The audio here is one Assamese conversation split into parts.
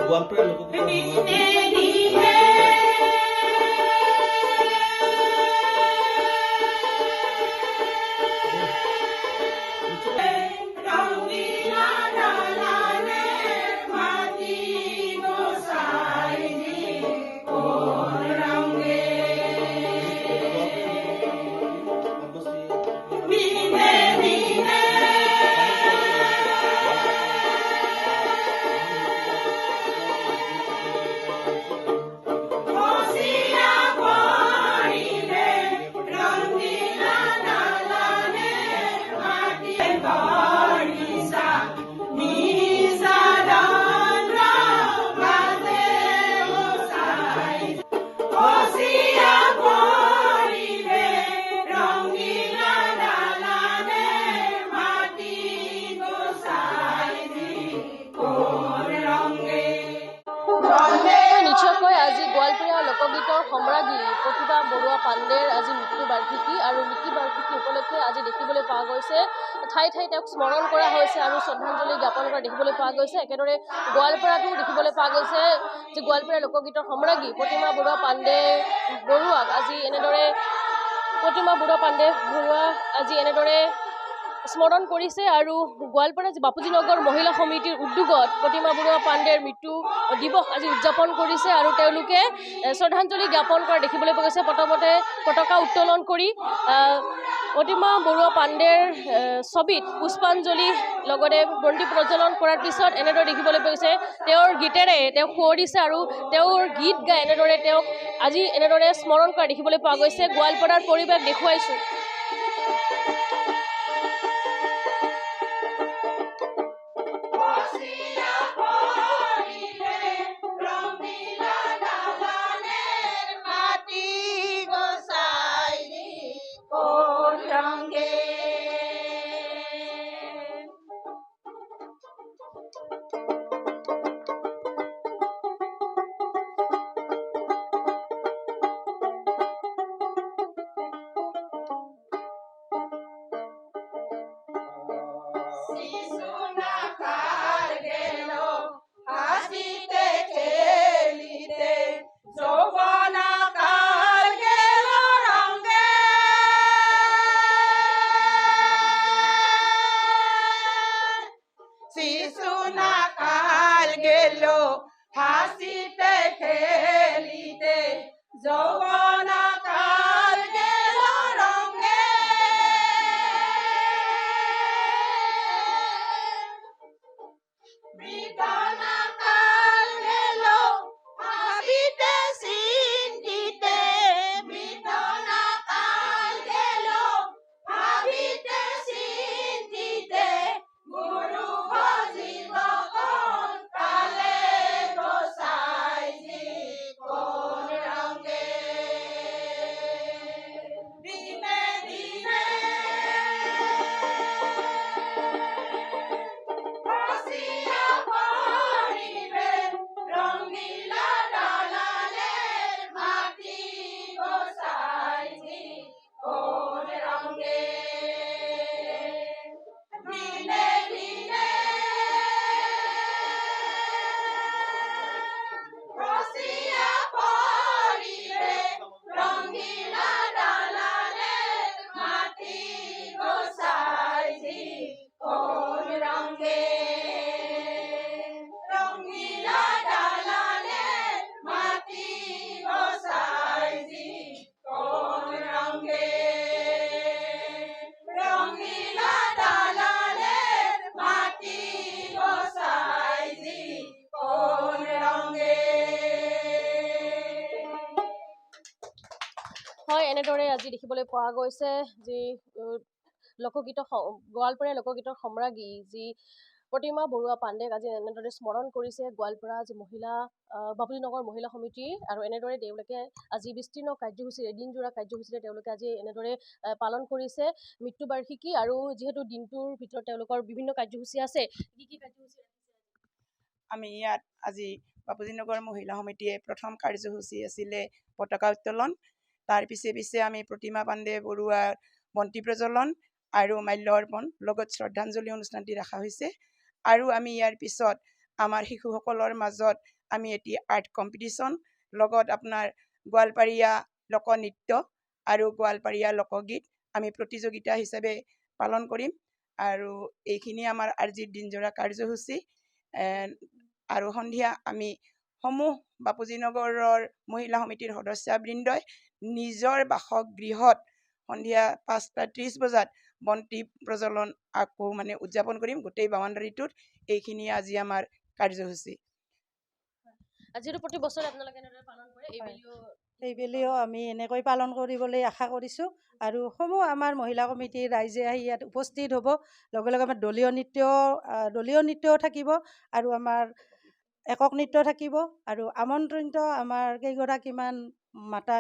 গোৱালপাৰা লোকগীতৰ লোকগীতৰ সম্ৰাজ্ঞী প্ৰতিভা বৰুৱা পাণ্ডেৰ আজি মৃত্যু বাৰ্ষিকী আৰু মৃত্যু বাৰ্ষিকী উপলক্ষে আজি দেখিবলৈ পোৱা গৈছে ঠাই ঠাই তেওঁক স্মৰণ কৰা হৈছে আৰু শ্ৰদ্ধাঞ্জলি জ্ঞাপন কৰা দেখিবলৈ পোৱা গৈছে। একেদৰে গোৱালপাৰাতো দেখিবলৈ পোৱা গৈছে যে গোৱালপাৰা লোকগীতৰ সম্ৰাজ্ঞী প্ৰতিমা বৰুৱা পাণ্ডে বৰুৱাক আজি এনেদৰে স্মৰণ কৰিছে আৰু গোৱালপাৰা বাপুজী নগৰ মহিলা সমিতিৰ উদ্যোগত প্ৰতিমা বৰুৱা পাণ্ডেৰ মৃত্যু দিৱস আজি উদযাপন কৰিছে আৰু তেওঁলোকে শ্ৰদ্ধাঞ্জলি জ্ঞাপন কৰা দেখিবলৈ পোৱা গৈছে। প্ৰথমতে পতাকা উত্তোলন কৰি প্ৰতিমা বৰুৱা পাণ্ডেৰ ছবিত পুষ্পাঞ্জলি লগতে বন্তি প্ৰজ্বলন কৰাৰ পিছত এনেদৰে দেখিবলৈ পোৱা গৈছে তেওঁৰ গীতেৰে তেওঁক সোঁৱৰিছে আৰু তেওঁৰ গীত গাই এনেদৰে তেওঁক আজি এনেদৰে স্মৰণ কৰা দেখিবলৈ পোৱা গৈছে। গোৱালপাৰাৰ পৰিৱেশ দেখুৱাইছো। এনেদৰে আজি দেখিবলৈ পোৱা গৈছে যি গোৱালপাৰা লোকগীতৰ সম্ৰাজ্ঞী যি প্ৰতিমা বৰুৱা পাণ্ডেক আজি এনেদৰে স্মৰণ কৰিছে গোৱালপাৰা যি বাপুজী নগৰ মহিলা সমিতি আৰু এনেদৰে তেওঁলোকে আজি বিস্তীৰ্ণ কাৰ্যসূচীৰে এদিনজোৰা কাৰ্যসূচীৰে তেওঁলোকে আজি এনেদৰে পালন কৰিছে মৃত্যু বাৰ্ষিকী আৰু যিহেতু দিনটোৰ ভিতৰত তেওঁলোকৰ বিভিন্ন কাৰ্যসূচী আছে। কি কাৰ্যসূচী আমি ইয়াত আজি বাপুজী নগৰ মহিলা সমিতিয়ে প্ৰথম কাৰ্যসূচী আছিলে পতাকা উত্তোলন। তাৰ পিছে আমি প্ৰতিমা পাণ্ডে বৰুৱাৰ বন্তি প্ৰজ্বলন আৰু মাল্য অৰ্পণ লগত শ্ৰদ্ধাঞ্জলি অনুষ্ঠানটি ৰখা হৈছে আৰু আমি ইয়াৰ পিছত আমাৰ শিশুসকলৰ মাজত আমি এটি আৰ্ট কম্পিটিশ্যন লগত আপোনাৰ গোৱালপাৰীয়া লোকনৃত্য আৰু গোৱালপাৰীয়া লোকগীত আমি প্ৰতিযোগিতা হিচাপে পালন কৰিম আৰু এইখিনি আমাৰ আজিৰ দিনজোৰা কাৰ্যসূচী আৰু সন্ধিয়া আমি সমূহ বাপুজী নগৰৰ মহিলা সমিতিৰ সদস্যবৃন্দই নিজৰ বাসগৃহত সন্ধিয়া 5:30 বজাত বন্তি প্ৰজ্বলন আকৌ মানে উদযাপন কৰিম গোটেই বাউণ্ডাৰীটোত। এইখিনি আজি আমাৰ কাৰ্যসূচী। আজিতো প্ৰতি বছৰে আপোনালোকে এনেদৰে পালন কৰে, এইবেলিও আমি এনেকৈ পালন কৰিবলৈ আশা কৰিছোঁ আৰু সমূহ আমাৰ মহিলা কমিটিৰ ৰাইজে আহি ইয়াত উপস্থিত হ'ব। লগে লগে আমাৰ দলীয় নৃত্যও থাকিব আৰু আমাৰ একক নৃত্য থাকিব আৰু আমন্ত্ৰিত আমাৰ কেইগৰাকীমান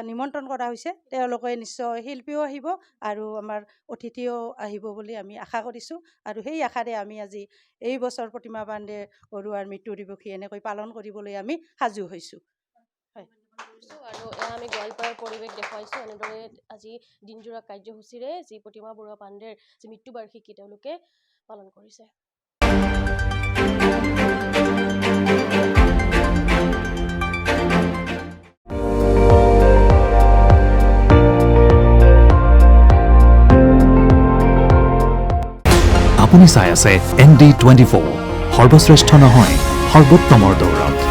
নিমন্ত্ৰণ কৰা হৈছে, তেওঁলোকে নিশ্চয় শিল্পীও আহিব আৰু আমাৰ অতিথিও আহিব বুলি আমি আশা কৰিছোঁ আৰু সেই আশাৰে আমি আজি এই বছৰ প্ৰতিমা পাণ্ডে বৰুৱাৰ মৃত্যু দিৱসী এনেকৈ পালন কৰিবলৈ আমি সাজু হৈছোঁ। আৰু আমি গোৱালপাৰাৰ পৰিৱেশ দেখুৱাইছোঁ। এনেদৰে আজি দিনজোৰা কাৰ্যসূচীৰে যি প্ৰতিমা বৰুৱা পাণ্ডেৰ যি মৃত্যুবাৰ্ষিকী তেওঁলোকে পালন কৰিছে। আপুনি চাই আছে ND24, সৰ্বশ্ৰেষ্ঠ নহয় সৰ্বোত্তমৰ দৌৰত।